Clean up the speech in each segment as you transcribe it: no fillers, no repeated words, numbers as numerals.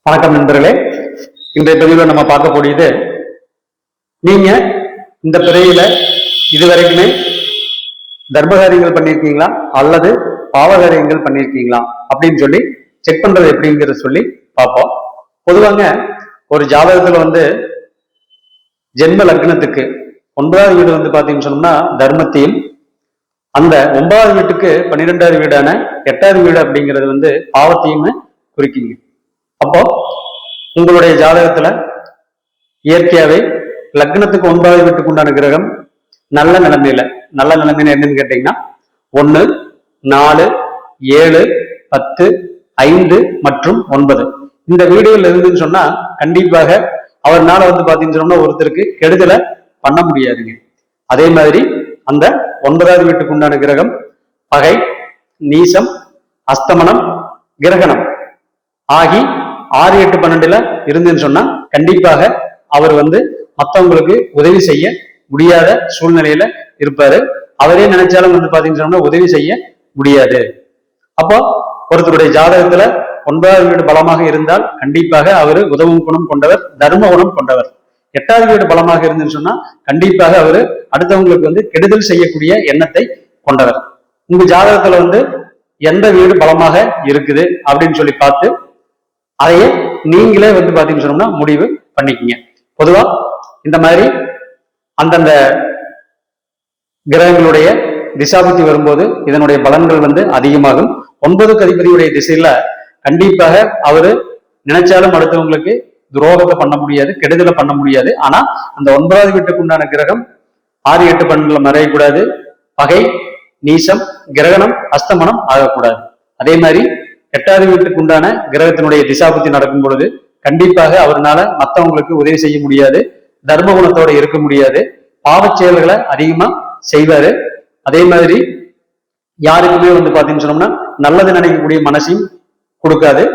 வணக்கம் நண்பர்களே. இன்றைய பதிவில் நம்ம பார்க்கக்கூடியது, நீங்க இந்த பிறையில இதுவரைக்குமே தர்மகாரியங்கள் பண்ணியிருக்கீங்களா அல்லது பாவகாரியங்கள் பண்ணியிருக்கீங்களா அப்படின்னு சொல்லி செக் பண்றது எப்படிங்கிறத சொல்லி பார்ப்போம். பொதுவாக ஒரு ஜாதகத்துல ஜென்ம லக்னத்துக்கு 9வது வீடு பாத்தீங்கன்னு சொன்னோம்னா தர்மத்தையும், அந்த 9வது வீட்டுக்கு 12வது வீடான 8வது வீடு அப்படிங்கிறது பாவத்தையும் குறிக்குங்க. அப்போ உங்களுடைய ஜாதகத்துல இயற்கையாவே லக்னத்துக்கு 9வது வீட்டுக்கு உண்டான கிரகம் நல்ல நிலைமையில என்னன்னு கேட்டீங்கன்னா 1, 4, 7, 10, 5 மற்றும் 9 இந்த வீடுகள் இருந்துன்னு சொன்னா கண்டிப்பாக அவர்னால பாத்தீங்கன்னு சொன்னா ஒருத்தருக்கு கெடுதலை பண்ண முடியாதுங்க. அதே மாதிரி அந்த 9வது வீட்டுக்கு உண்டான கிரகம் பகை, நீசம், அஸ்தமனம், கிரகணம் ஆகி 6, 8, 12 இருந்துன்னு சொன்னா கண்டிப்பாக அவர் மற்றவங்களுக்கு உதவி செய்ய முடியாத சூழ்நிலையில இருப்பாரு. அவரே நினைச்சாலும் பாத்தீங்கன்னா உதவி செய்ய முடியாது. அப்போ ஒருத்தருடைய ஜாதகத்துல 9வது வீடு பலமாக இருந்தால் கண்டிப்பாக அவரு உதவும் குணம் கொண்டவர், தர்ம குணம் கொண்டவர். 8வது வீடு பலமாக இருந்துன்னு சொன்னா கண்டிப்பாக அவரு அடுத்தவங்களுக்கு கெடுதல் செய்யக்கூடிய எண்ணத்தை கொண்டவர். உங்க ஜாதகத்துல எந்த வீடு பலமாக இருக்குது அப்படின்னு சொல்லி பார்த்து அதையே நீங்களே பாத்தீங்கன்னு சொன்னோம்னா முடிவு பண்ணிக்கங்க. பொதுவா இந்த மாதிரி அந்தந்த கிரகங்களுடைய திசாபுத்தி வரும்போது இதனுடைய பலன்கள் அதிகமாகும். 9க்கு அதிபதியுடைய திசையில கண்டிப்பாக அவரு நினைச்சாலும் அடுத்தவங்களுக்கு துரோகத்தை பண்ண முடியாது, கெடுதலை பண்ண முடியாது. ஆனா அந்த 9வது வீட்டுக்கு உண்டான கிரகம் 6, 8, 12 மறையக்கூடாது. பகை, நீசம், கிரகணம், அஸ்தமனம் ஆகக்கூடாது. அதே மாதிரி 8வது வீட்டுக்கு உண்டான கிரகத்தினுடைய திசாபுத்தி நடக்கும் பொழுது கண்டிப்பாக அவர்னால மற்றவங்களுக்கு உதவி செய்ய முடியாது, தர்ம குணத்தோட இருக்க முடியாது, பாவச் செயல்களை அதிகமா செய்வாரு. அதே மாதிரி யாருக்குமே பாத்தீங்கன்னு சொன்னோம்னா நல்லது நினைக்கக்கூடிய மனசையும் கொடுக்காது.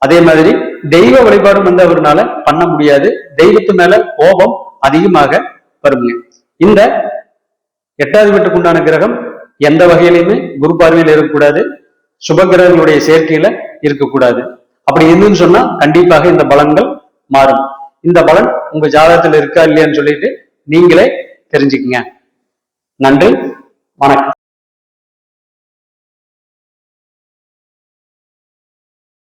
அதே மாதிரி தெய்வ வழிபாடும் அவர்னால பண்ண முடியாது. தெய்வத்து மேல கோபம் அதிகமாக வருங்க. இந்த 8வது வீட்டுக்கு உண்டான கிரகம் எந்த வகையிலுமே குரு பார்வையில் இருக்கக்கூடாது, சுபகிரகங்களுடைய சேர்க்கையில இருக்கக்கூடாது. அப்படி இருந்துன்னு சொன்னா கண்டிப்பாக இந்த பலன்கள் மாறும். இந்த பலன் உங்க ஜாதகத்துல இருக்கா இல்லையான்னு சொல்லிட்டு நீங்களே தெரிஞ்சுக்கங்க. நன்றி, வணக்கம்.